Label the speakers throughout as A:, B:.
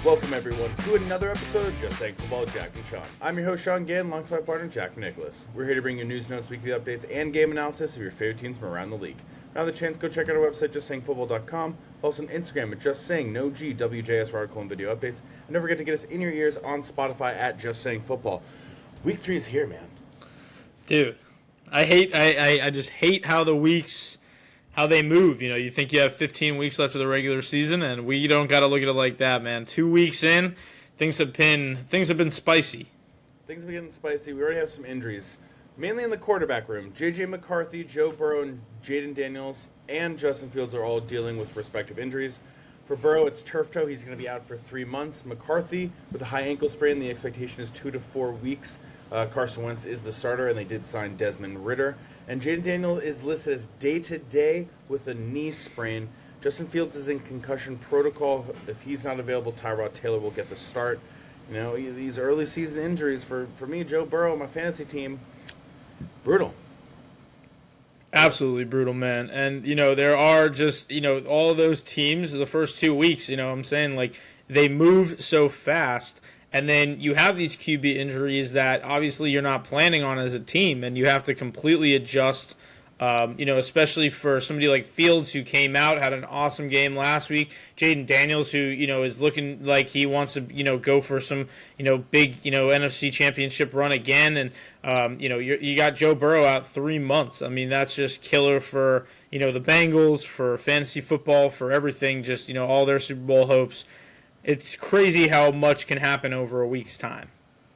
A: Welcome, everyone, to another episode of Just Saying Football with Jack and Sean. I'm your host, Sean Gann, alongside my partner, Jack Nicholas. We're here to bring you news, notes, weekly updates, and game analysis of your favorite teams from around the league. Now the chance, go check out our website, justsayingfootball.com. Also on Instagram at JustSaying, no G, WJS for article and video updates. And don't forget to get us in your ears on Spotify at Just Saying Football. Week 3 is here, man.
B: Dude, I just hate how the weeks, how they move. You know, you think you have 15 weeks left of the regular season, and we don't got to look at it like that, man. 2 weeks in, things have been spicy.
A: Things have been getting spicy. We already have some injuries, mainly in the quarterback room. J.J. McCarthy, Joe Burrow, and Jaden Daniels and Justin Fields are all dealing with respective injuries. For Burrow, it's turf toe. He's going to be out for 3 months. McCarthy, with a high ankle sprain, the expectation is 2 to 4 weeks. Carson Wentz is the starter, and they did sign Desmond Ridder. And Jaden Daniels is listed as day-to-day with a knee sprain. Justin Fields is in concussion protocol. If he's not available, Tyrod Taylor will get the start. You know, these early season injuries for me, Joe Burrow, my fantasy team, brutal.
B: Absolutely brutal, man. And, you know, there are just, you know, all of those teams, the first 2 weeks, you know what I'm saying? Like, they move so fast. And then you have these QB injuries that obviously you're not planning on as a team, and you have to completely adjust, you know, especially for somebody like Fields, who came out, had an awesome game last week. Jaden Daniels, who, you know, is looking like he wants to, you know, go for some, you know, big, you know, NFC championship run again. And, you know, you got Joe Burrow out 3 months. I mean, that's just killer for, you know, the Bengals, for fantasy football, for everything, just, you know, all their Super Bowl hopes. It's crazy how much can happen over a week's time.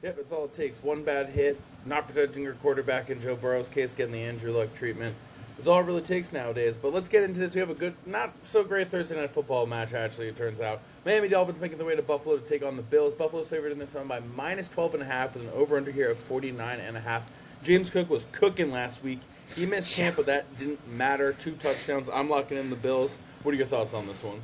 A: Yep, it's all it takes. One bad hit, not protecting your quarterback, in Joe Burrow's case, getting the Andrew Luck treatment. It's all it really takes nowadays. But let's get into this. We have a good, not so great Thursday night football match, actually, it turns out. Miami Dolphins making their way to Buffalo to take on the Bills. Buffalo's favored in this one by minus 12.5 with an over-under here of 49.5. James Cook was cooking last week. He missed camp, but that didn't matter. 2 touchdowns. I'm locking in the Bills. What are your thoughts on this one?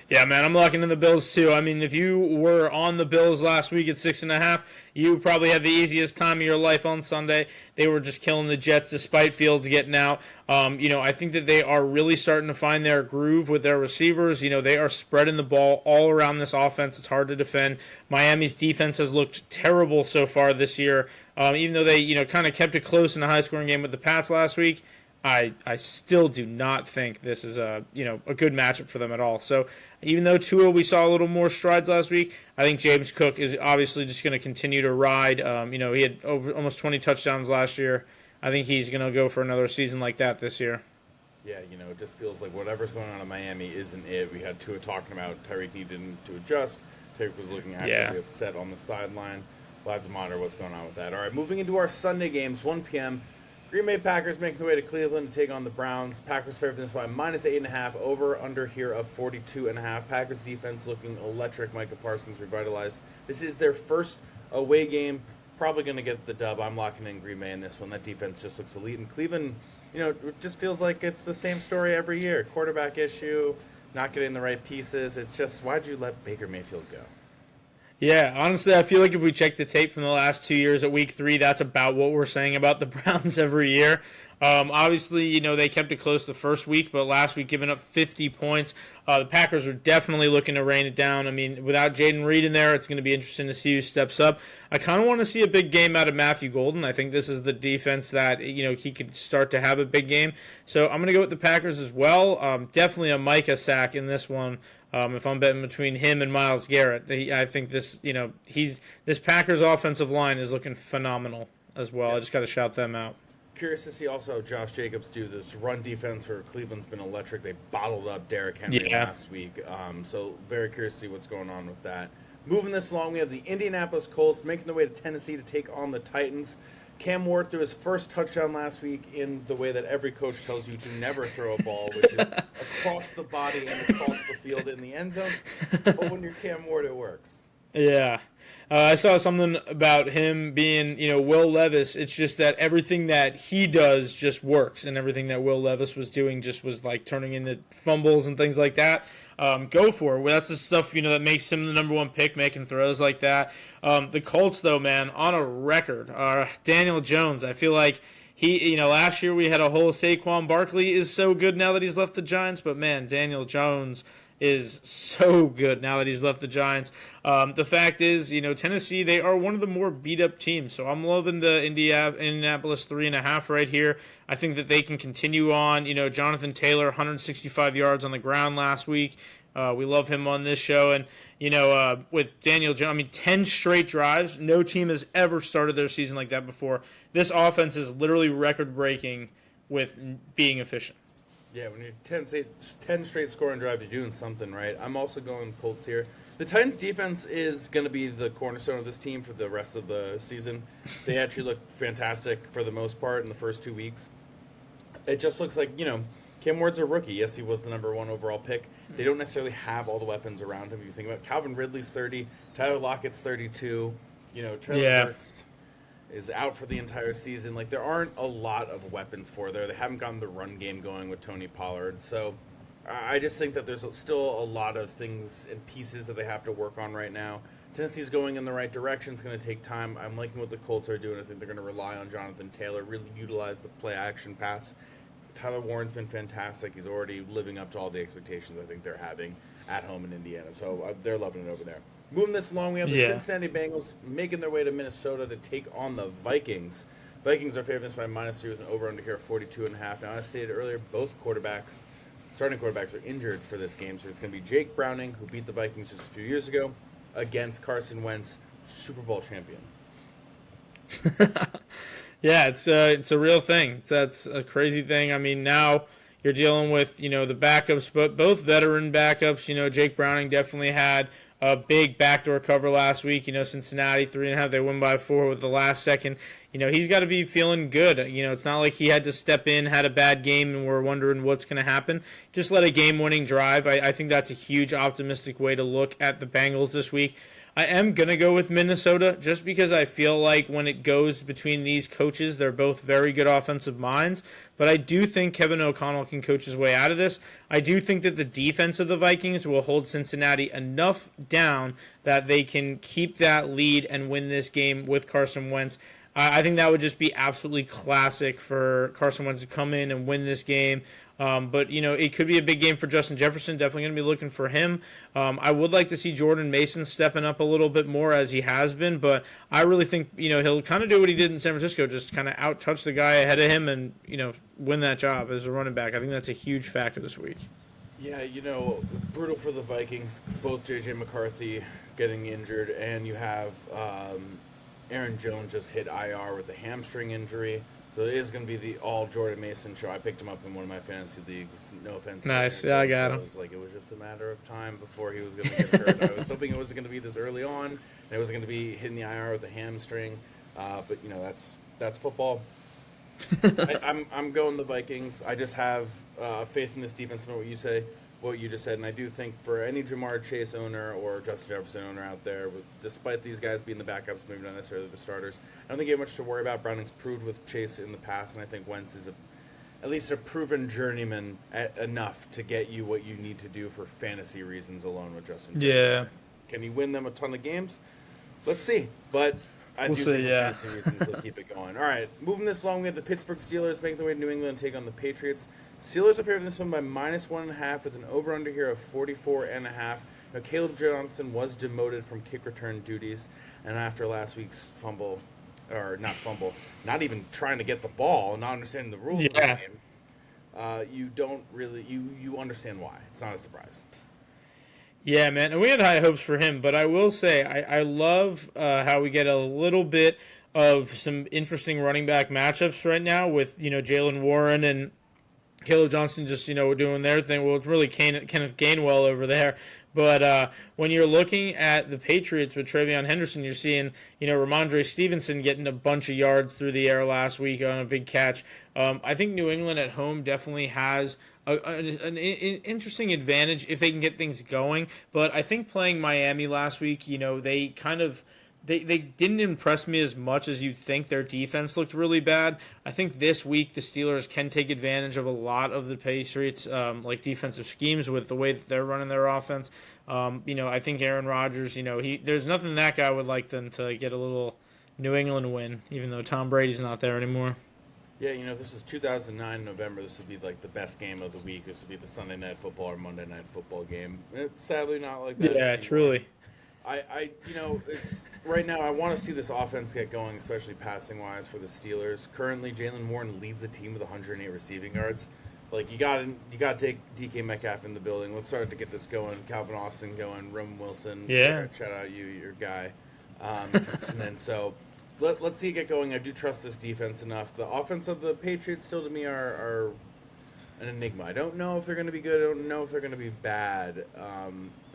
B: Yeah, man, I'm locking in the Bills, too. I mean, if you were on the Bills last week at 6.5, you probably had the easiest time of your life on Sunday. They were just killing the Jets despite Fields getting out. You know, I think that they are really starting to find their groove with their receivers. You know, they are spreading the ball all around this offense. It's hard to defend. Miami's defense has looked terrible so far this year. Even though they, you know, kind of kept it close in a high-scoring game with the Pats last week, I still do not think this is a good matchup for them at all. So even though Tua, we saw a little more strides last week, I think James Cook is obviously just going to continue to ride. You know, he had almost 20 touchdowns last year. I think he's going to go for another season like that this year.
A: Yeah, you know, it just feels like whatever's going on in Miami isn't it. We had Tua talking about Tyreek needing to adjust. Tyreek was looking actively upset on the sideline. We'll have to monitor what's going on with that. All right, moving into our Sunday games, 1 p.m., Green Bay Packers making their way to Cleveland to take on the Browns. Packers favored this by minus 8.5, over under here of 42.5. Packers defense looking electric. Micah Parsons revitalized. This is their first away game. Probably going to get the dub. I'm locking in Green Bay in this one. That defense just looks elite. And Cleveland, you know, it just feels like it's the same story every year. Quarterback issue, not getting the right pieces. It's just, why'd you let Baker Mayfield go?
B: Yeah, honestly, I feel like if we check the tape from the last 2 years at week 3, that's about what we're saying about the Browns every year. Obviously, you know, they kept it close the first week, but last week giving up 50 points. The Packers are definitely looking to rain it down. I mean, without Jaden Reed in there, it's going to be interesting to see who steps up. I kind of want to see a big game out of Matthew Golden. I think this is the defense that, you know, he could start to have a big game. So I'm going to go with the Packers as well. Definitely a Micah sack in this one. If I'm betting between him and Myles Garrett, I think this, you know, this Packers offensive line is looking phenomenal as well. Yeah. I just got to shout them out.
A: Curious to see also how Josh Jacobs do. This run defense for Cleveland's been electric. They bottled up Derrick Henry last week. So very curious to see what's going on with that. Moving this along, we have the Indianapolis Colts making their way to Tennessee to take on the Titans. Cam Ward threw his first touchdown last week in the way that every coach tells you to never throw a ball, which is across the body and across the field in the end zone. But when you're Cam Ward, it works.
B: Yeah. I saw something about him being, you know, Will Levis. It's just that everything that he does just works, and everything that Will Levis was doing just was like turning into fumbles and things like that. Go for it. Well, that's the stuff, you know, that makes him the number one pick, making throws like that. The Colts, though, man, on a record. Daniel Jones, I feel like he, you know, last year we had a whole Saquon Barkley is so good now that he's left the Giants, but man, Daniel Jones is so good now that he's left the Giants. The fact is, Tennessee, they are one of the more beat up teams. So I'm loving the Indianapolis 3.5 right here. I think that they can continue on. Jonathan Taylor, 165 yards on the ground last week. We love him on this show. And, with Daniel Jones, 10 straight drives. No team has ever started their season like that before. This offense is literally record breaking with being efficient.
A: Yeah, when you're 10 straight scoring drives, you're doing something right. I'm also going Colts here. The Titans' defense is going to be the cornerstone of this team for the rest of the season. They actually look fantastic for the most part in the first 2 weeks. It just looks like, Cam Ward's a rookie. Yes, he was the number 1 overall pick. They don't necessarily have all the weapons around him. You think about Calvin Ridley's 30, Tyler Lockett's 32, Trevor Burks is out for the entire season. Like, there aren't a lot of weapons for there. They haven't gotten the run game going with Tony Pollard. So I just think that there's still a lot of things and pieces that they have to work on right now. Tennessee's going in the right direction. It's going to take time. I'm liking what the Colts are doing. I think they're going to rely on Jonathan Taylor, really utilize the play-action pass. Tyler Warren's been fantastic. He's already living up to all the expectations I think they're having at home in Indiana. So they're loving it over there. Moving this along, we have the Cincinnati Bengals making their way to Minnesota to take on the Vikings. Vikings are favored by -3 with an over-under here of 42.5. Now, as stated earlier, both starting quarterbacks are injured for this game. So it's going to be Jake Browning, who beat the Vikings just a few years ago, against Carson Wentz, Super Bowl champion.
B: Yeah, it's a real thing. That's a crazy thing. Now you're dealing with, the backups, but both veteran backups. Jake Browning definitely had a big backdoor cover last week. Cincinnati 3.5. They win by 4 with the last second. He's got to be feeling good. It's not like he had to step in, had a bad game, and we're wondering what's going to happen. Just let a game-winning drive. I think that's a huge optimistic way to look at the Bengals this week. I am going to go with Minnesota just because I feel like when it goes between these coaches, they're both very good offensive minds. But I do think Kevin O'Connell can coach his way out of this. I do think that the defense of the Vikings will hold Cincinnati enough down that they can keep that lead and win this game with Carson Wentz. I think that would just be absolutely classic for Carson Wentz to come in and win this game. But, it could be a big game for Justin Jefferson. Definitely going to be looking for him. I would like to see Jordan Mason stepping up a little bit more as he has been. But I really think, he'll kind of do what he did in San Francisco, just kind of out-touch the guy ahead of him and, win that job as a running back. I think that's a huge factor this week.
A: Yeah, brutal for the Vikings. Both J.J. McCarthy getting injured, and you have Aaron Jones just hit IR with a hamstring injury. So it is going to be the all Jordan Mason show. I picked him up in one of my fantasy leagues. No offense.
B: Nice. Yeah, I got him.
A: It was just a matter of time before he was going to get hurt. I was hoping it wasn't going to be this early on, and it wasn't going to be hitting the IR with a hamstring. But that's football. I'm going the Vikings. I just have faith in this defense. What you just said, and I do think for any Jamar Chase owner or Justin Jefferson owner out there, despite these guys being the backups, maybe not necessarily the starters, I don't think you have much to worry about. Browning's proved with Chase in the past, and I think Wentz is at least a proven journeyman enough to get you what you need to do for fantasy reasons alone with Justin Jefferson. Yeah. Can he win them a ton of games? Let's see. But I do think for fantasy reasons he'll keep it going. All right, moving this along, we have the Pittsburgh Steelers making their way to New England and take on the Patriots. Steelers are favored in this one by -1.5 with an over-under here of 44.5. Now, Caleb Johnson was demoted from kick return duties, and after last week's not even trying to get the ball, not understanding the rules of the game, you understand why. It's not a surprise.
B: Yeah, man, and we had high hopes for him, but I will say I love how we get a little bit of some interesting running back matchups right now with Jalen Warren and Caleb Johnson just, doing their thing. Well, it's really Kenneth Gainwell over there. But when you're looking at the Patriots with TreVeyon Henderson, you're seeing, Ramondre Stevenson getting a bunch of yards through the air last week on a big catch. I think New England at home definitely has an interesting advantage if they can get things going. But I think playing Miami last week, they kind of They didn't impress me as much as you'd think. Their defense looked really bad. I think this week the Steelers can take advantage of a lot of the Patriots defensive schemes with the way that they're running their offense. I think Aaron Rodgers, there's nothing that guy would like than to get a little New England win, even though Tom Brady's not there anymore.
A: Yeah, this is 2009 November. This would be like the best game of the week. This would be the Sunday Night Football or Monday Night Football game. It's sadly not like that
B: Yeah,
A: anymore.
B: truly.
A: It's right now. I want to see this offense get going, especially passing wise for the Steelers. Currently, Jalen Warren leads the team with 108 receiving yards. Like you got to take DK Metcalf in the building. Let's start to get this going. Calvin Austin going. Roman Wilson.
B: Yeah.
A: Shout out you, your guy. And then so let's see it get going. I do trust this defense enough. The offense of the Patriots still to me are an enigma. I don't know if they're going to be good. I don't know if they're going to be bad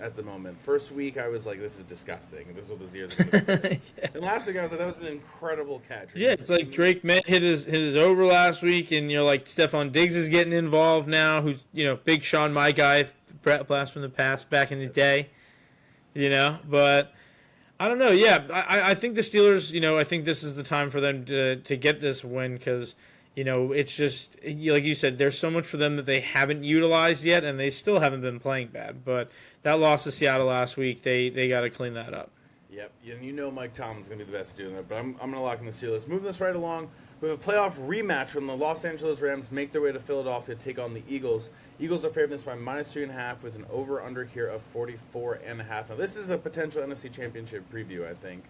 A: at the moment. First week, I was like, this is disgusting. This is what this year's going to be. Yeah. And last week, I was like, that was an incredible catch.
B: Yeah, it's like Drake May hit his over last week, and you're like, Stephon Diggs is getting involved now, who's, big Sean, my guy, blast from the past back in the day, but I don't know. Yeah, I think the Steelers, I think this is the time for them to get this win because, it's just, like you said, there's so much for them that they haven't utilized yet, and they still haven't been playing bad. But that loss to Seattle last week, they got to clean that up.
A: Yep, and Mike Tomlin's going to be the best at doing that, but I'm going to lock in the Steelers. Moving this right along, we have a playoff rematch when the Los Angeles Rams make their way to Philadelphia to take on the Eagles. Eagles are favored this by -3.5 with an over-under here of 44.5. Now, this is a potential NFC Championship preview, I think.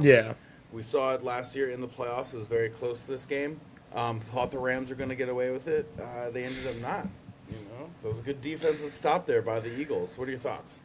B: Yeah.
A: We saw it last year in the playoffs. It was very close to this game. Thought the Rams were going to get away with it. They ended up not. It was a good defensive stop there by the Eagles. What are your thoughts?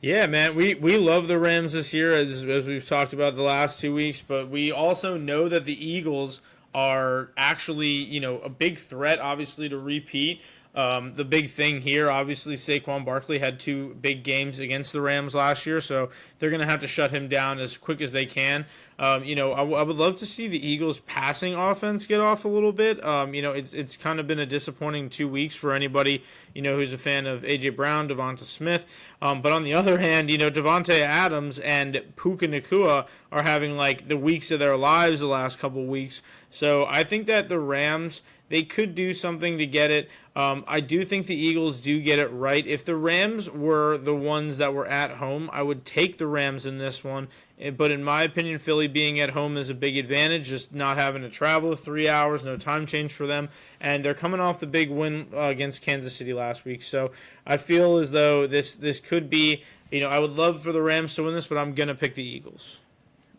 B: Yeah, man, we love the Rams this year, as we've talked about the last 2 weeks, but we also know that the Eagles are actually, a big threat, obviously, to repeat. The big thing here, obviously, Saquon Barkley had 2 big games against the Rams last year, so they're going to have to shut him down as quick as they can. I would love to see the Eagles' passing offense get off a little bit. It's kind of been a disappointing 2 weeks for anybody, who's a fan of A.J. Brown, Devonta Smith. But on the other hand, Devontae Adams and Puka Nacua are having, the weeks of their lives the last couple weeks. So I think that the Rams, they could do something to get it. I do think the Eagles do get it right. If the Rams were the ones that were at home, I would take the Rams in this one. But in my opinion, Philly being at home is a big advantage, just not having to travel 3 hours, no time change for them. And they're coming off the big win against Kansas City last week. So I feel as though this could be, I would love for the Rams to win this, but I'm going to pick the Eagles.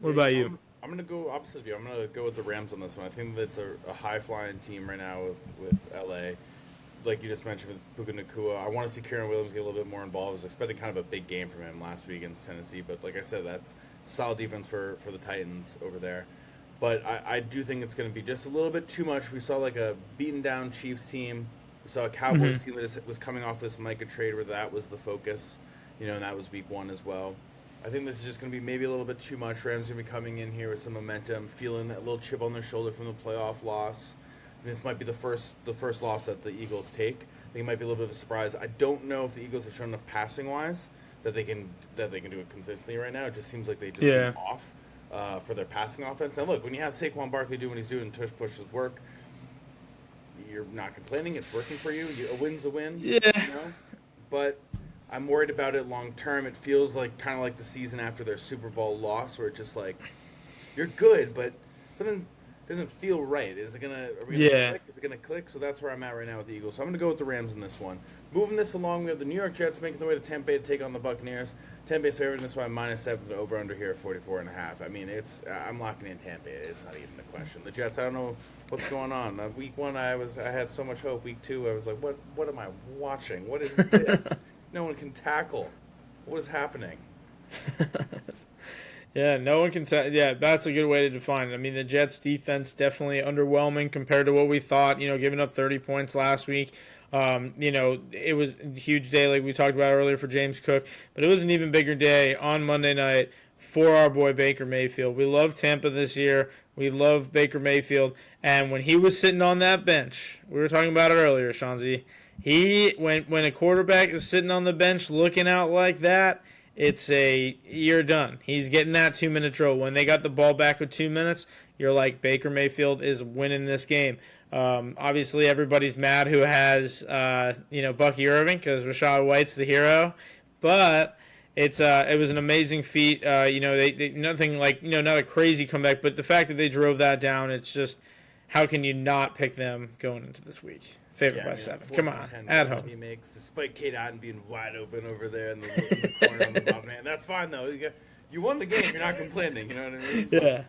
B: What about you?
A: I'm going to go opposite of you. I'm going to go with the Rams on this one. I think that's a high-flying team right now with L.A. Like you just mentioned with Puka Nacua. I want to see Kieran Williams get a little bit more involved. I was expecting kind of a big game from him last week against Tennessee. But like I said, that's solid defense for the Titans over there. But I do think it's going to be just a little bit too much. We saw a beaten-down Chiefs team. We saw a Cowboys team that was coming off this Micah trade where that was the focus. And that was week 1 as well. I think this is just going to be maybe a little bit too much. Rams going to be coming in here with some momentum, feeling that little chip on their shoulder from the playoff loss. This might be the first loss that the Eagles take. I think it might be a little bit of a surprise. I don't know if the Eagles have shown enough passing-wise that they can do it consistently right now. It just seems like they just seem off for their passing offense. Now, look, when you have Saquon Barkley doing what he's doing, tush push his work, you're not complaining. It's working for you. A win's a win.
B: Yeah.
A: But I'm worried about it long term. It feels kind of like the season after their Super Bowl loss, where it's just you're good, but something doesn't feel right. Are we gonna click? Is it gonna click? So that's where I'm at right now with the Eagles. So I'm gonna go with the Rams in this one. Moving this along, we have the New York Jets making their way to Tampa Bay to take on the Buccaneers. Tampa Bay's favored in this one -7 with an over under here at 44.5. I mean, I'm locking in Tampa. It's not even a question. The Jets, I don't know what's going on. Week 1, I had so much hope. Week 2, I was like, what am I watching? What is this? No one can tackle. What is happening?
B: Yeah, no one can say. Yeah, that's a good way to define it. I mean, the Jets' defense definitely underwhelming compared to what we thought. Giving up 30 points last week. It was a huge day, like we talked about earlier, for James Cook. But it was an even bigger day on Monday night for our boy Baker Mayfield. We love Tampa this year. We love Baker Mayfield. And when he was sitting on that bench, we were talking about it earlier, Shanzi. When a quarterback is sitting on the bench looking out like that, you're done. He's getting that 2-minute drill. When they got the ball back with 2 minutes, you're like, Baker Mayfield is winning this game. Obviously, everybody's mad who has Bucky Irving because Rachaad White's the hero, but it was an amazing feat. They nothing not a crazy comeback, but the fact that they drove that down, it's just how can you not pick them going into this week? Favored by 7. Come on, at home.
A: He makes, despite Kate Otten being wide open over there in the corner on the bottom hand. That's fine, though. You won the game. You're not complaining. You know what I mean?
B: Yeah.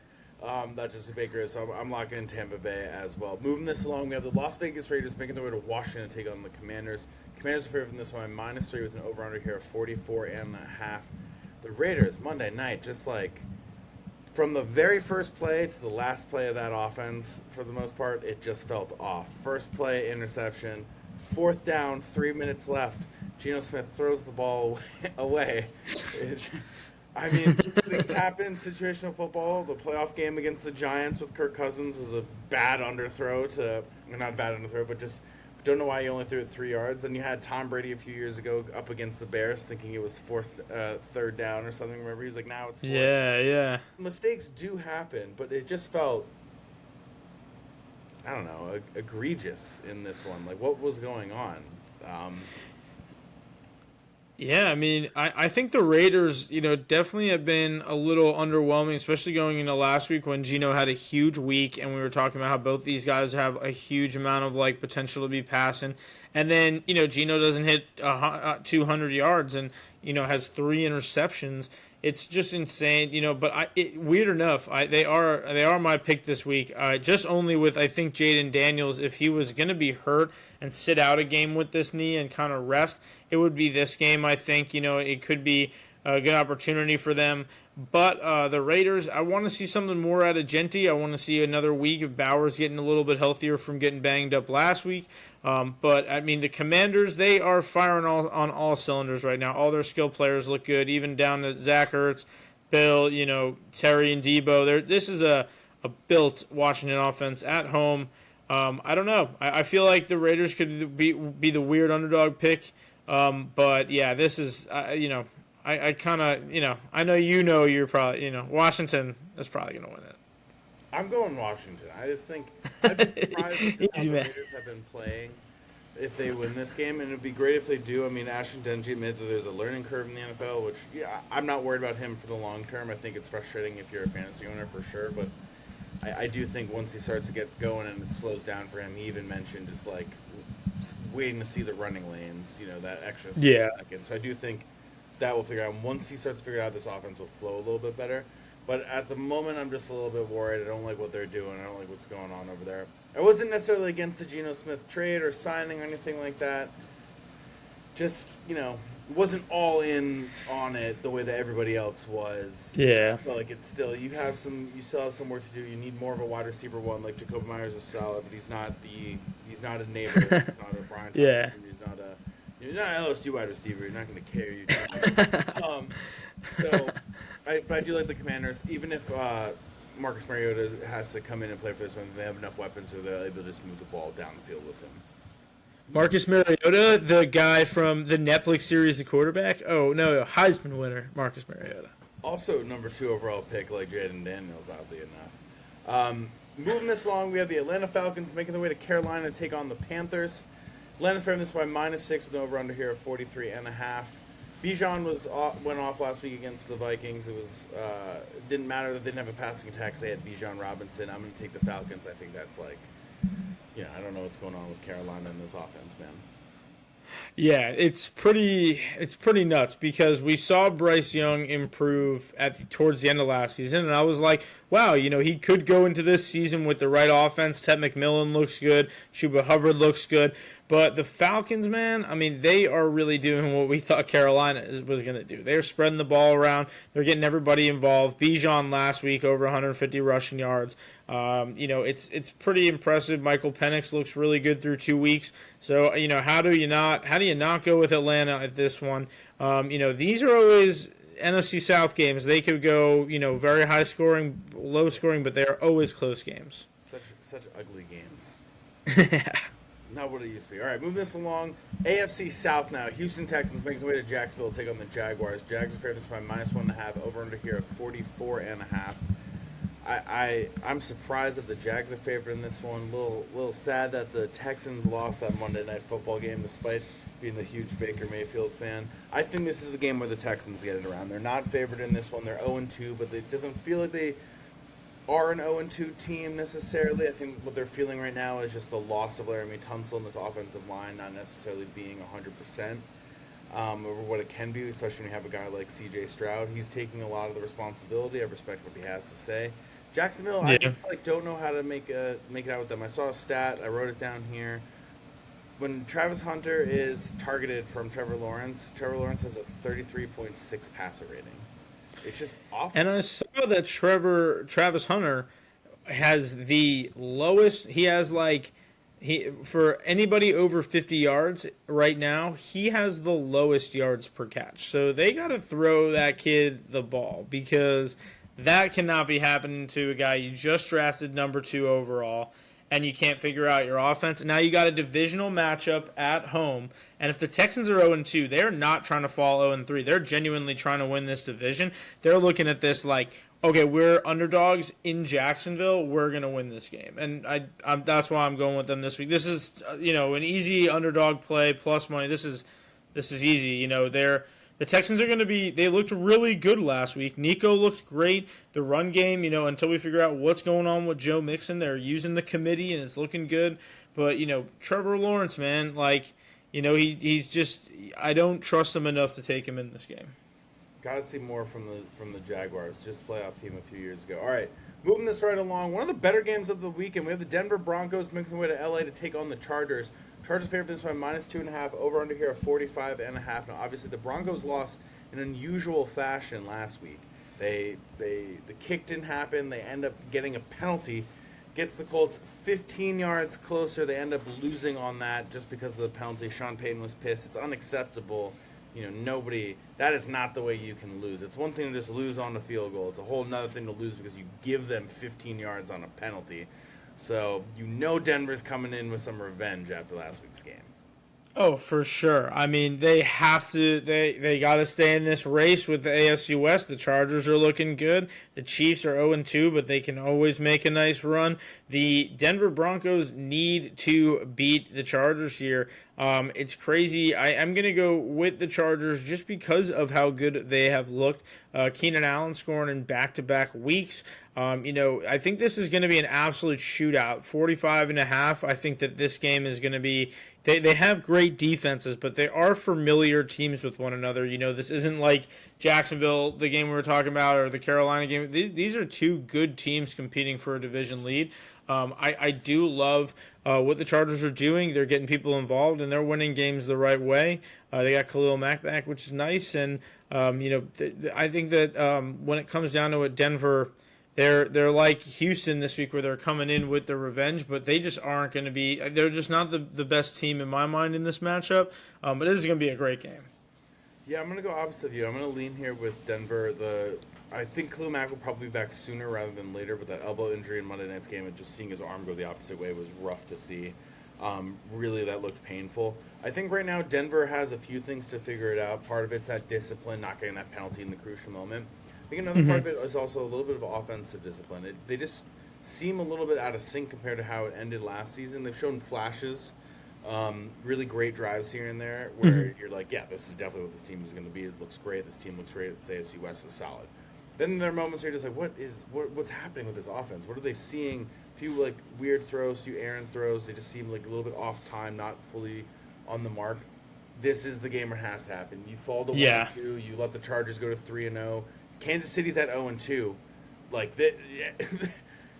A: That's just a Baker. So I'm locking in Tampa Bay as well. Moving this along, we have the Las Vegas Raiders making their way to Washington to take on the Commanders. Commanders are favored from this one, -3 with an over-under here of 44.5. The Raiders, Monday night, just like from the very first play to the last play of that offense, for the most part, it just felt off. First play, interception. 4th down, 3 minutes left. Geno Smith throws the ball away. I mean, things happen. Situational football. The playoff game against the Giants with Kirk Cousins was a bad underthrow not bad underthrow, but just don't know why you only threw it 3 yards. Then you had Tom Brady a few years ago up against the Bears thinking it was 3rd down or something. Remember, he was like, now it's 4th.
B: Yeah.
A: Mistakes do happen, but it just felt, I don't know, egregious in this one. Like, what was going on?
B: Yeah, I mean, I think the Raiders, definitely have been a little underwhelming, especially going into last week when Geno had a huge week, and we were talking about how both these guys have a huge amount of potential to be passing, and then Geno doesn't hit 200 yards and has 3 interceptions. It's just insane, But weird enough, they are my pick this week. Just only with I think Jaden Daniels, if he was going to be hurt and sit out a game with this knee and kind of rest, it would be this game. I think it could be a good opportunity for them. But the Raiders, I want to see something more out of Genty. I want to see another week of Bowers getting a little bit healthier from getting banged up last week. But, I mean, the Commanders, they are firing on all cylinders right now. All their skill players look good, even down to Zach Ertz, Bill, Terry and Debo. This is a built Washington offense at home. I don't know. I feel like the Raiders could be the weird underdog pick. But, yeah, this is, I kind of, I know you're probably, Washington is probably going to win it.
A: I'm going Washington. I just think I'd be surprised if the Raiders have been playing if they win this game, and it'd be great if they do. I mean, Ashton Denji admitted that there's a learning curve in the NFL, which, I'm not worried about him for the long term. I think it's frustrating if you're a fantasy owner for sure, but I do think once he starts to get going and it slows down for him, he even mentioned just waiting to see the running lanes, that extra second. So I do think that will figure out. Once he starts to figure out, this offense will flow a little bit better. But at the moment, I'm just a little bit worried. I don't like what they're doing. I don't like what's going on over there. I wasn't necessarily against the Geno Smith trade or signing or anything like that. Just, wasn't all in on it the way that everybody else was.
B: Yeah.
A: I feel like it's still, you still have some work to do. You need more of a wide receiver one. Like Jacoby Myers is solid, but he's not a neighbor. He's not a Brian Thompson.
B: Yeah.
A: You're not an LSU wide receiver. You're not going to carry you. But I do like the Commanders. Even if Marcus Mariota has to come in and play for this one, they have enough weapons where they're able to just move the ball down the field with him.
B: Marcus Mariota, the guy from the Netflix series The Quarterback? Oh, no, Heisman winner, Marcus Mariota.
A: Also, number 2 overall pick, like Jaden Daniels, oddly enough. Moving this along, we have the Atlanta Falcons making their way to Carolina to take on the Panthers. Atlanta's favoring this by -6 with an over-under here of 43.5. Bijan went off last week against the Vikings. It was didn't matter that they didn't have a passing attack. They had Bijan Robinson. I'm going to take the Falcons. I think that's I don't know what's going on with Carolina in this offense, man.
B: Yeah, it's pretty nuts because we saw Bryce Young improve towards the end of last season, and I was like, wow, he could go into this season with the right offense. Ted McMillan looks good. Chuba Hubbard looks good. But the Falcons, man, I mean, they are really doing what we thought Carolina was going to do. They're spreading the ball around. They're getting everybody involved. Bijan last week, over 150 rushing yards. It's pretty impressive. Michael Penix looks really good through 2 weeks. So, how do you not go with Atlanta at this one? These are always NFC South games. They could go, very high scoring, low scoring, but they are always close games.
A: Such ugly games.
B: Yeah.
A: Not what it used to be. All right, moving this along. AFC South now. Houston Texans making their way to Jacksonville to take on the Jaguars. Jags are favored by -1.5. Over under here of 44.5. I'm surprised that the Jags are favored in this one. Little sad that the Texans lost that Monday Night Football game despite being the huge Baker Mayfield fan. I think this is the game where the Texans get it around. They're not favored in this one. They're 0-2, but it doesn't feel like they are an 0-2 team necessarily. I think what they're feeling right now is just the loss of Laramie Tunsil and this offensive line not necessarily being 100% over what it can be, especially when you have a guy like C.J. Stroud. He's taking a lot of the responsibility. I respect what he has to say. Jacksonville, I
B: Yeah.
A: just don't know how to make it out with them. I saw a stat. I wrote it down here. When Travis Hunter is targeted from Trevor Lawrence has a 33.6 passer rating. It's just awful.
B: And I saw that Travis Hunter has the lowest. He has like for anybody over 50 yards right now, he has the lowest yards per catch. So they got to throw that kid the ball because that cannot be happening to a guy you just drafted number 2 overall and you can't figure out your offense. Now you got a divisional matchup at home, and if the Texans are 0-2, they're not trying to fall 0-3. They're genuinely trying to win this division. They're looking at this like, okay, we're underdogs in Jacksonville. We're gonna win this game, and that's why I'm going with them this week. This is an easy underdog play plus money. This is easy. The Texans are going to be. They looked really good last week. Nico looked great. The run game, until we figure out what's going on with Joe Mixon, they're using the committee and it's looking good. But Trevor Lawrence, man, he's just. I don't trust him enough to take him in this game.
A: Got to see more from the Jaguars, just playoff team a few years ago. All right, moving this right along. One of the better games of the weekend. We have the Denver Broncos making their way to LA to take on the Chargers. Chargers favored this by -2.5. Over under here of 45.5. Now, obviously, the Broncos lost in unusual fashion last week. The kick didn't happen. They end up getting a penalty. Gets the Colts 15 yards closer. They end up losing on that just because of the penalty. Sean Payton was pissed. It's unacceptable. That is not the way you can lose. It's one thing to just lose on the field goal. It's a whole nother thing to lose because you give them 15 yards on a penalty. So, Denver's coming in with some revenge after last week's game.
B: Oh, for sure. I mean, they have to. They got to stay in this race with the AFC West. The Chargers are looking good. The Chiefs are 0-2, but they can always make a nice run. The Denver Broncos need to beat the Chargers here. It's crazy. I'm going to go with the Chargers just because of how good they have looked. Keenan Allen scoring in back-to-back weeks. I think this is going to be an absolute shootout. 45.5. I think that this game is going to be. They have great defenses, but they are familiar teams with one another. This isn't like Jacksonville, the game we were talking about, or the Carolina game. These are two good teams competing for a division lead. I do love what the Chargers are doing. They're getting people involved, and they're winning games the right way. They got Khalil Mack back, which is nice. And, I think that when it comes down to it, Denver – They're like Houston this week where they're coming in with their revenge, but they just aren't going to be – they're just not the best team in my mind in this matchup. But this is going to be a great game.
A: Yeah, I'm going to go opposite of you. I'm going to lean here with Denver. I think Khalil Mack will probably be back sooner rather than later, but that elbow injury in Monday night's game and just seeing his arm go the opposite way was rough to see. Really, that looked painful. I think right now Denver has a few things to figure it out. Part of it's that discipline, not getting that penalty in the crucial moment. I think another part of it is also a little bit of offensive discipline. They just seem a little bit out of sync compared to how it ended last season. They've shown flashes, really great drives here and there where you're like, yeah, this is definitely what this team is going to be. It looks great. This team looks great. This AFC West is solid. Then there are moments where you're just like, what's happening with this offense? What are they seeing? A few weird throws, a few errant throws. They just seem like a little bit off time, not fully on the mark. This is the game where it has to happen. You fall to 1-2. You let the Chargers go to 3-0. Kansas City's at 0-2.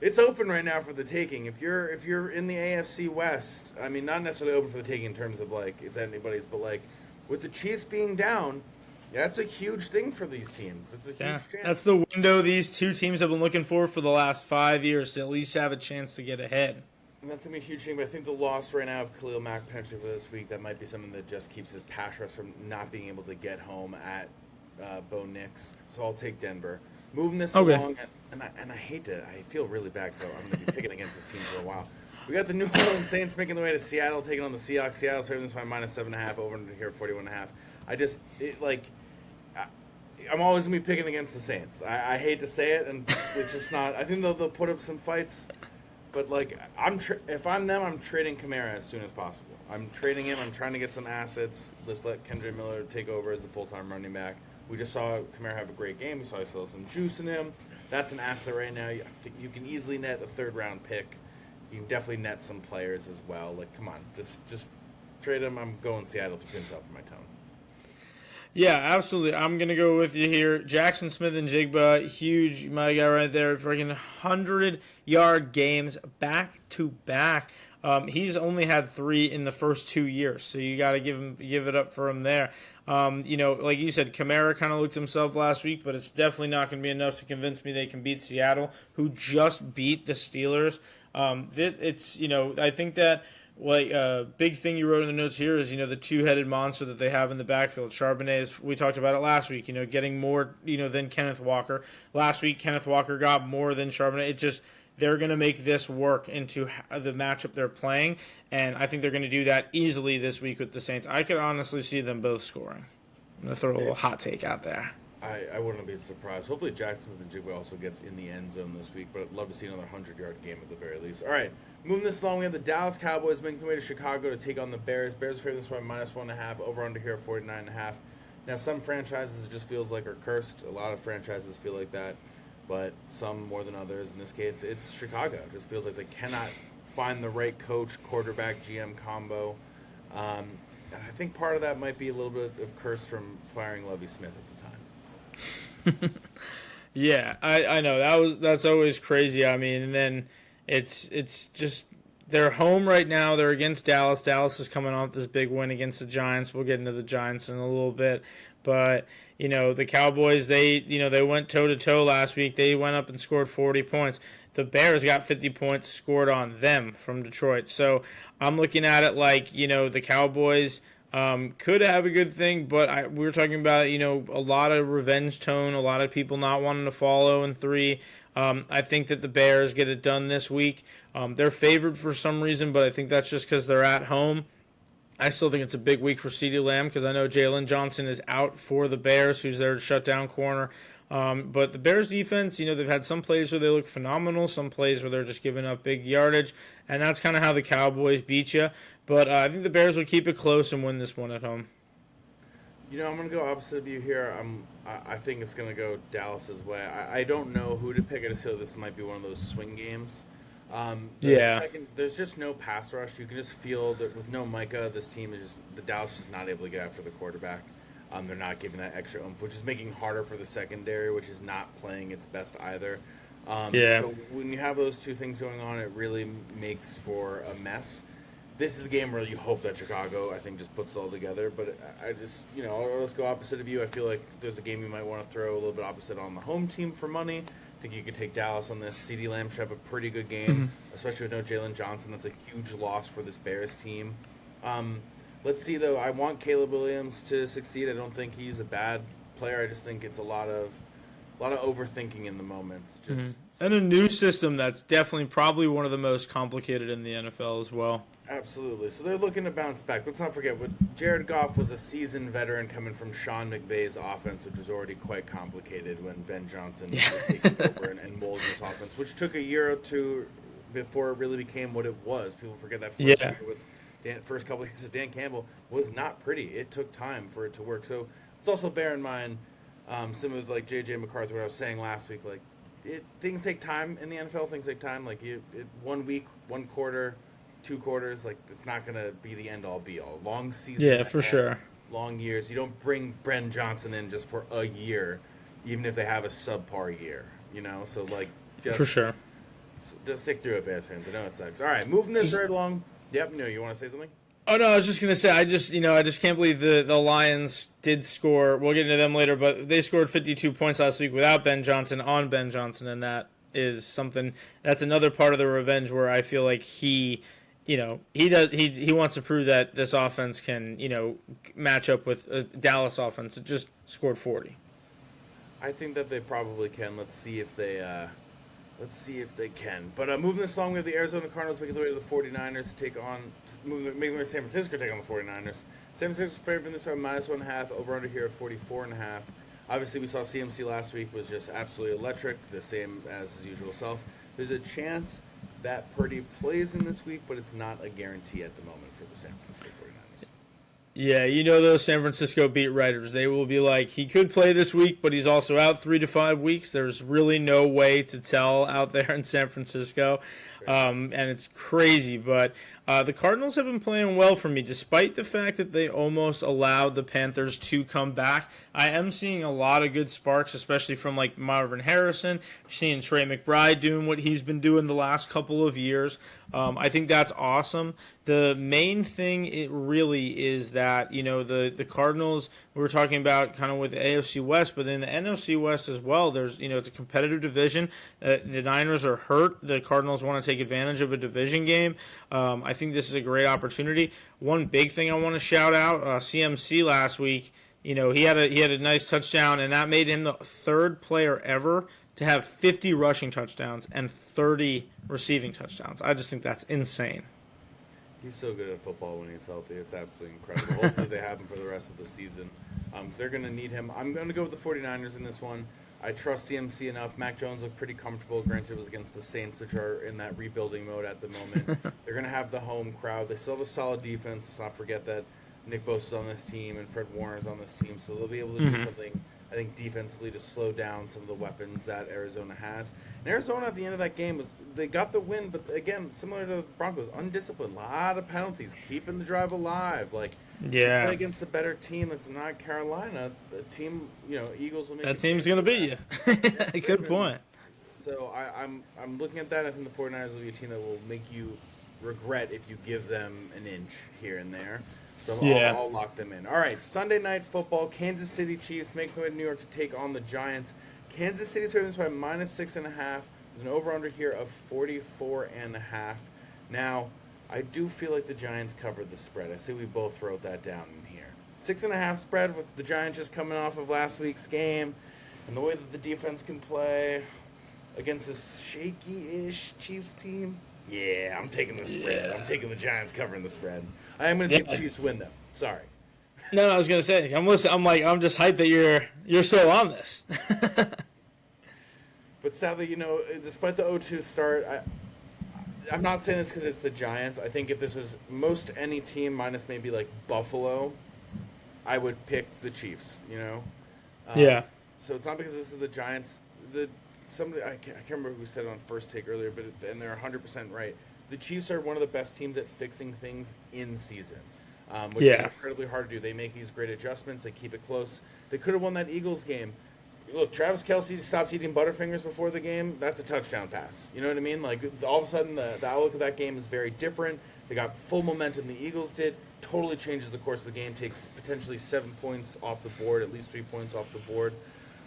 A: It's open right now for the taking. If you're in the AFC West, I mean, not necessarily open for the taking in terms of if anybody's, but with the Chiefs being down, that's a huge thing for these teams. It's a huge chance.
B: That's the window these two teams have been looking for the last 5 years to at least have a chance to get ahead.
A: And that's going to be a huge thing, but I think the loss right now of Khalil Mack potentially for this week, that might be something that just keeps his pass rush from not being able to get home at Bo Nix. So I'll take Denver. Moving this along, and I hate to, I feel really bad, so I'm going to be picking against this team for a while. We got the New Orleans Saints making their way to Seattle, taking on the Seahawks. Seattle's serving this by -7.5, over under here 41.5. I'm always going to be picking against the Saints. I hate to say it, and it's just not. I think they'll put up some fights, but if I'm them, I'm trading Kamara as soon as possible. I'm trading him. I'm trying to get some assets. Let's let Kendrick Miller take over as a full-time running back. We just saw Kamara have a great game. We saw some juice in him. that's an asset right now. You can easily net a third-round pick. You can definitely net some players as well. Like, come on, just trade them. I'm going Seattle to finish off my tone.
B: Yeah, absolutely. I'm going to go with you here. Jackson Smith and Jigba, huge, my guy right there, freaking 100-yard games back to back. He's only had 3 in the first 2 years, so you got to give it up for him there. Like you said, Kamara kind of looked himself last week, but it's definitely not going to be enough to convince me they can beat Seattle, who just beat the Steelers. I think that big thing you wrote in the notes here is, the two-headed monster that they have in the backfield. Charbonnet, we talked about it last week, getting more, than Kenneth Walker. Last week, Kenneth Walker got more than Charbonnet. They're going to make this work into the matchup they're playing, and I think they're going to do that easily this week with the Saints. I could honestly see them both scoring. I'm going to throw a little hot take out there.
A: I wouldn't be surprised. Hopefully Jackson Smith and Jigba also gets in the end zone this week, but I'd love to see another 100-yard game at the very least. All right, moving this along, we have the Dallas Cowboys making their way to Chicago to take on the Bears. Bears favored this one -1.5, over-under here at 49.5. Now, some franchises it just feels like are cursed. A lot of franchises feel like that, but some more than others. In this case, it's Chicago. It just feels like they cannot find the right coach, quarterback, GM combo. And I think part of that might be a little bit of curse from firing Lovie Smith at the time.
B: Yeah, I know that's always crazy. I mean, and then it's just they're home right now. They're against Dallas. Dallas is coming off this big win against the Giants. We'll get into the Giants in a little bit, but the Cowboys, they went toe to toe last week. They went up and scored 40 points. The Bears got 50 points scored on them from Detroit. So I'm looking at it like the Cowboys could have a good thing, but we were talking about, a lot of revenge tone, a lot of people not wanting to follow in 3. I think that the Bears get it done this week. They're favored for some reason, but I think that's just because they're at home. I still think it's a big week for CeeDee Lamb because I know Jalen Johnson is out for the Bears, who's their shutdown corner. But the Bears defense, they've had some plays where they look phenomenal, some plays where they're just giving up big yardage, and that's kind of how the Cowboys beat you. But I think the Bears will keep it close and win this one at home.
A: I'm going to go opposite of you here. I think it's going to go Dallas's way. I don't know who to pick. I just feel this might be one of those swing games. There's just no pass rush. You can just feel that with no Micah, this team is the Dallas is just not able to get after the quarterback. They're not giving that extra oomph, which is making it harder for the secondary, which is not playing its best either. So when you have those two things going on, it really makes for a mess. This is the game where you hope that Chicago, I think, just puts it all together. But I just, let's go opposite of you. I feel like there's a game you might want to throw a little bit opposite on the home team for money. I think you could take Dallas on this. CeeDee Lamb should have a pretty good game, especially with no Jalen Johnson. That's a huge loss for this Bears team. Let's see, though. I want Caleb Williams to succeed. I don't think he's a bad player. I just think it's a lot of overthinking in the moment.
B: And a new system that's definitely probably one of the most complicated in the NFL as well.
A: Absolutely. So they're looking to bounce back. Let's not forget, Jared Goff was a seasoned veteran coming from Sean McVay's offense, which was already quite complicated when Ben Johnson was taking over and molding this offense, which took a year or two before it really became what it was. People forget that first couple of years of Dan Campbell was not pretty. It took time for it to work. So let's also bear in mind, similar to like J.J. McCarthy, what I was saying last week, like things take time in the NFL. Things take time. Like 1 week, 1 quarter, 2 quarters. Like it's not going to be the end all be all. Long season.
B: Yeah, for sure.
A: Long years. You don't bring Ben Johnson in just for a year, even if they have a subpar year. So like just
B: for sure.
A: Just stick through it, Bears fans. I know it sucks. All right, moving this right along. Yep. No, you want to say something?
B: Oh no, I was just gonna say I just can't believe the Lions did score. We'll get into them later, but they scored 52 points last week without Ben Johnson on Ben Johnson, and that is something. That's another part of the revenge where I feel like he wants to prove that this offense can match up with a Dallas offense that just scored 40.
A: I think that they probably can. Let's see if they can. But moving this along, we have the Arizona Cardinals making their way to the 49ers to take on, making their San Francisco take on the 49ers. San Francisco's favored this one -1.5, over under here at 44.5. Obviously, we saw CMC last week was just absolutely electric, the same as his usual self. There's a chance that Purdy plays in this week, but it's not a guarantee at the moment for the San Francisco 49ers.
B: Yeah, you know those San Francisco beat writers. They will be like, he could play this week, but he's also out 3 to 5 weeks. There's really no way to tell out there in San Francisco. And it's crazy. But the Cardinals have been playing well for me, despite the fact that they almost allowed the Panthers to come back. I am seeing a lot of good sparks, especially from like Marvin Harrison. Seeing Trey McBride doing what he's been doing the last couple of years. I think that's awesome. The main thing it really is that, you know, the Cardinals, we were talking about kind of with the AFC West, but in the NFC West as well, there's, you know, it's a competitive division. The Niners are hurt. The Cardinals want to take advantage of a division game. I think this is a great opportunity. One big thing I want to shout out, CMC last week, you know, he had a nice touchdown, and that made him the third player ever to have 50 rushing touchdowns and 30 receiving touchdowns. I just think that's insane.
A: He's so good at football when he's healthy. It's absolutely incredible. Hopefully they have him for the rest of the season because they're going to need him. I'm going to go with the 49ers in this one. I trust CMC enough. Mac Jones looked pretty comfortable. Granted, it was against the Saints, which are in that rebuilding mode at the moment. They're going to have the home crowd. They still have a solid defense. Let's not forget that Nick Bosa's on this team and Fred Warner's on this team, so they'll be able to do something, I think, defensively to slow down some of the weapons that Arizona has. And Arizona at the end of that game, they got the win, but again, similar to the Broncos, undisciplined, a lot of penalties, keeping the drive alive. Like,
B: yeah,
A: play against a better team that's not Carolina, the team, you know, Eagles will make
B: that team's going to beat you. Good point.
A: So I'm looking at that. I think the 49ers will be a team that will make you regret if you give them an inch here and there. So I'll lock them in. All right, Sunday Night Football. Kansas City Chiefs make their way to New York to take on the Giants. Kansas City's favored by -6.5. There's an over-under here of 44.5. Now, I do feel like the Giants covered the spread. I see we both wrote that down in here. 6.5 spread with the Giants just coming off of last week's game, and the way that the defense can play against this shaky-ish Chiefs team. Yeah, I'm taking the spread.
B: Yeah.
A: I'm taking the Giants covering the spread. I am going to take the Chiefs win, though. Sorry.
B: No, I was going to say, I'm just hyped that you're still on this.
A: But sadly, you know, despite the 0-2 start, I'm not saying this because it's the Giants. I think if this was most any team minus maybe like Buffalo, I would pick the Chiefs, you know?
B: Yeah.
A: So it's not because this is the Giants. Somebody I can't remember who said it on First Take earlier, and they're 100% right. The Chiefs are one of the best teams at fixing things in season, which is incredibly hard to do. They make these great adjustments. They keep it close. They could have won that Eagles game. Look, Travis Kelce stops eating Butterfingers before the game. That's a touchdown pass. You know what I mean? Like, all of a sudden, the outlook of that game is very different. They got full momentum. The Eagles did. Totally changes the course of the game. Takes potentially 7 points off the board, at least 3 points off the board.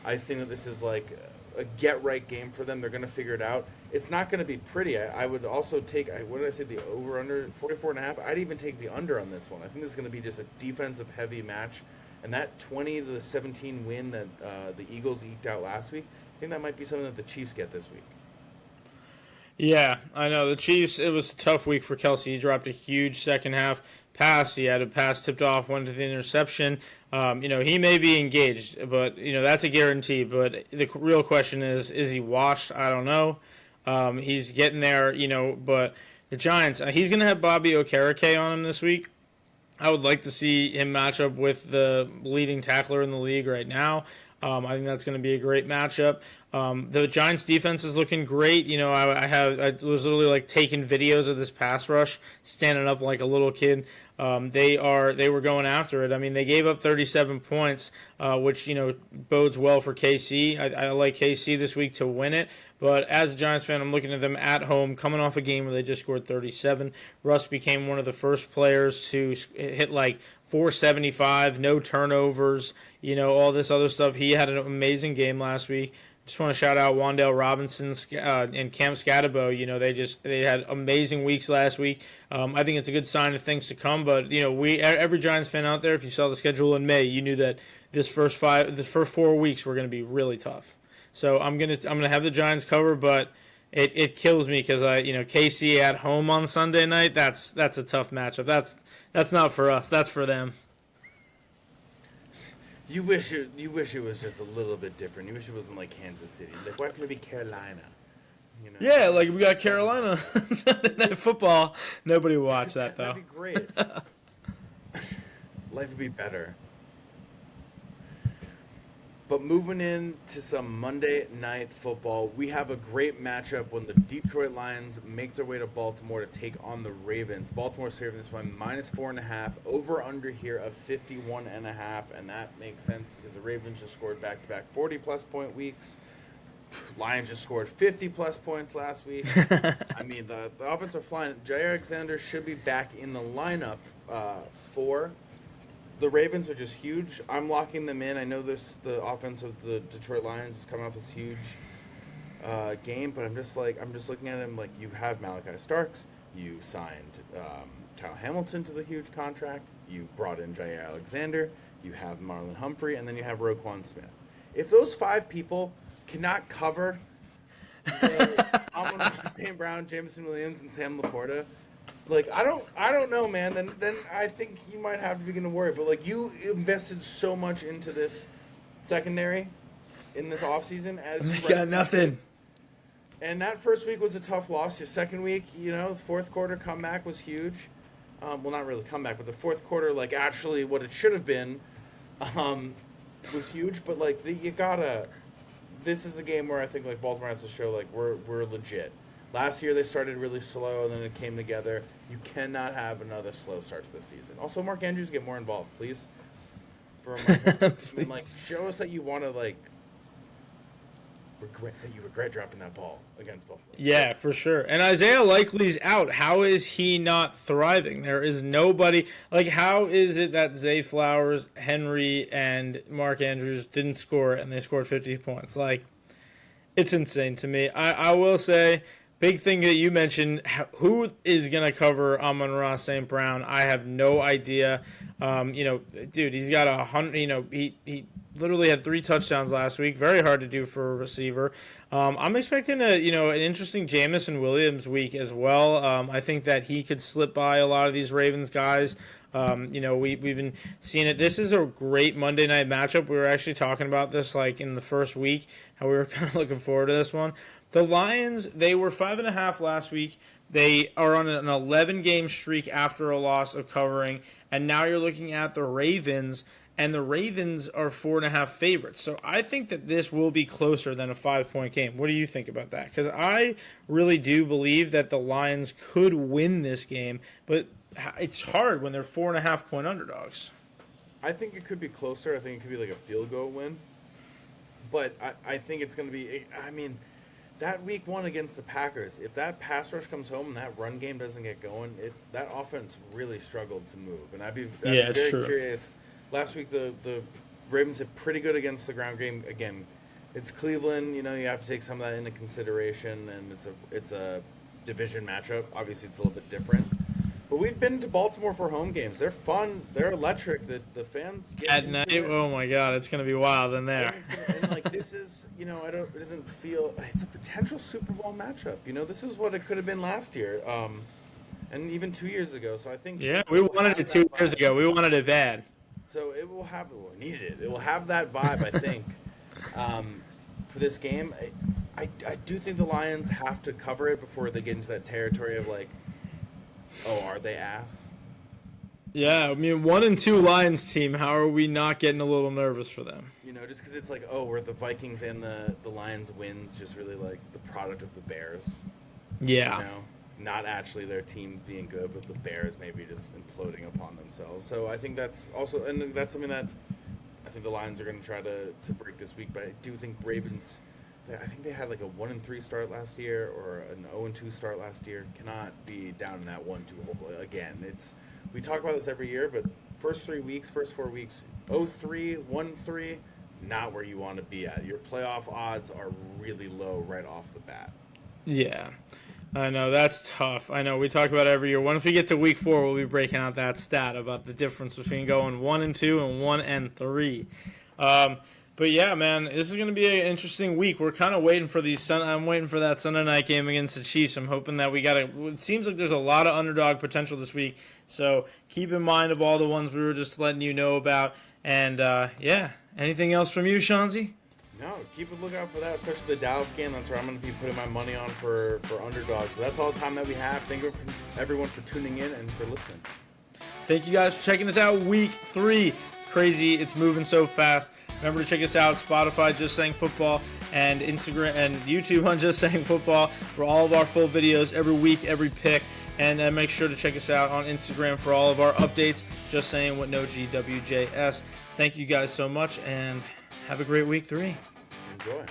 A: I think that this is like a get-right game for them. They're going to figure it out. It's not going to be pretty. I would also take, what did I say, the over-under, 44.5? I'd even take the under on this one. I think this is going to be just a defensive-heavy match. And that 20-17 win that the Eagles eked out last week, I think that might be something that the Chiefs get this week.
B: Yeah, I know. The Chiefs, it was a tough week for Kelce. He dropped a huge second-half pass. He had a pass tipped off, went to the interception. You know, he may be engaged, but, you know, that's a guarantee. But the real question is he washed? I don't know. He's getting there, you know, but the Giants, he's going to have Bobby Okereke on him this week. I would like to see him match up with the leading tackler in the league right now. I think that's going to be a great matchup. The Giants' defense is looking great. You know, I was literally like taking videos of this pass rush, standing up like a little kid. They were going after it. I mean, they gave up 37 points, which, you know, bodes well for KC. I like KC this week to win it. But as a Giants fan, I'm looking at them at home, coming off a game where they just scored 37. Russ became one of the first players to hit like 475, no turnovers, you know, all this other stuff. He had an amazing game last week. Just want to shout out Wan'Dale Robinson and Cam Scatabo. You know, they had amazing weeks last week. I think it's a good sign of things to come. But, you know, every Giants fan out there, if you saw the schedule in May, you knew that the first 4 weeks were going to be really tough. So I'm gonna have the Giants cover, but it kills me because KC at home on Sunday night. That's a tough matchup. That's not for us. That's for them.
A: You wish it was just a little bit different. You wish it wasn't like Kansas City. Like, why couldn't it be Carolina? You know?
B: Yeah, like we got Carolina Sunday Night Football. Nobody watched that though.
A: That'd be great. life would be better. But moving into some Monday Night Football, we have a great matchup when the Detroit Lions make their way to Baltimore to take on the Ravens. Baltimore's favored this one -4.5, over under here of 51.5, and that makes sense because the Ravens just scored back-to-back 40-plus point weeks. Lions just scored 50-plus points last week. I mean, the offense are flying. Jair Alexander should be back in the lineup for the Ravens, which is huge. I'm locking them in. I know the offense of the Detroit Lions is coming off this huge game, but I'm just looking at him like, you have Malachi Starks, you signed Kyle Hamilton to the huge contract, you brought in Jair Alexander, you have Marlon Humphrey, and then you have Roquan Smith. If those 5 people cannot cover St. Brown, Jameson Williams, and Sam Laporta, like, I don't know, man. Then I think you might have to begin to worry. But, like, you invested so much into this secondary in this offseason.
B: We got nothing.
A: And that first week was a tough loss. Your second week, the fourth quarter comeback was huge. Well, not really comeback, but the fourth quarter, like, actually what it should have been was huge. But, like, this is a game where I think, like, Baltimore has to show, like, we're legit. Last year they started really slow, and then it came together. You cannot have another slow start to the season. Also, Mark Andrews, get more involved, please. For I mean, like, show us that you want to, like, regret dropping that ball against Buffalo.
B: Yeah, for sure. And Isaiah Likely's out. How is he not thriving? There is nobody. Like, how is it that Zay Flowers, Henry, and Mark Andrews didn't score, and they scored 50 points? Like, it's insane to me. I will say, big thing that you mentioned, who is going to cover Amon-Ra St. Brown? I have no idea. Dude, he's got 100, he literally had 3 touchdowns last week. Very hard to do for a receiver. I'm expecting an interesting Jameson Williams week as well. I think that he could slip by a lot of these Ravens guys. We've been seeing it. This is a great Monday night matchup. We were actually talking about this like in the first week, how we were kind of looking forward to this one. The Lions, they were 5.5 last week. They are on an 11-game streak after a loss of covering, and now you're looking at the Ravens, and the Ravens are 4.5 favorites. So I think that this will be closer than a 5-point game. What do you think about that? Because I really do believe that the Lions could win this game, but it's hard when they're 4.5-point underdogs.
A: I think it could be closer. I think it could be like a field goal win. But I think it's going to be, that week 1 against the Packers, if that pass rush comes home and that run game doesn't get going, that offense really struggled to move. And I'd be very curious. Last week, the Ravens did pretty good against the ground game. Again, it's Cleveland. You have to take some of that into consideration, and it's a division matchup. Obviously, it's a little bit different. But we've been to Baltimore for home games. They're fun. They're electric. The fans get
B: at night. Oh my God, it's gonna be wild in there.
A: This is, it doesn't feel. It's a potential Super Bowl matchup. This is what it could have been last year, and even 2 years ago. So I think. Yeah,
B: we wanted it 2 years ago. We wanted it bad.
A: So it will have. We needed it. It will have that vibe, I think, for this game. I do think the Lions have to cover it before they get into that territory of like, oh, are they ass?
B: Yeah, 1-2 Lions team. How are we not getting a little nervous for them?
A: Just because it's like, oh, we're the Vikings and the Lions wins just really like the product of the Bears.
B: Yeah.
A: Not actually their team being good, but the Bears maybe just imploding upon themselves. So I think that's also, and that's something that I think the Lions are going to try to break this week. But I do think Ravens, I think they had like a 1-3 start last year or an 0-2 start last year. Cannot be down in that 1-2 hole again. We talk about this every year, but first 4 weeks, 0-3, 1-3, not where you want to be at. Your playoff odds are really low right off the bat.
B: Yeah, I know that's tough. I know we talk about it every year. Once we get to week 4, we'll be breaking out that stat about the difference between going 1-2 and 1-3. But yeah, man, this is going to be an interesting week. We're kind of waiting for I'm waiting for that Sunday night game against the Chiefs. I'm hoping that it seems like there's a lot of underdog potential this week. So keep in mind of all the ones we were just letting you know about. And anything else from you, Shanzi?
A: No, keep a lookout for that, especially the Dallas game. That's where I'm going to be putting my money on for underdogs. But that's all the time that we have. Thank you everyone for tuning in and for listening.
B: thank you guys for checking us out. Week 3. Crazy. It's moving so fast. Remember to check us out, Spotify, Just Saying Football, and Instagram and YouTube on Just Saying Football for all of our full videos every week, every pick. And make sure to check us out on Instagram for all of our updates, Just Saying with no GWJS. Thank you guys so much, and have a great week 3.
A: Enjoy.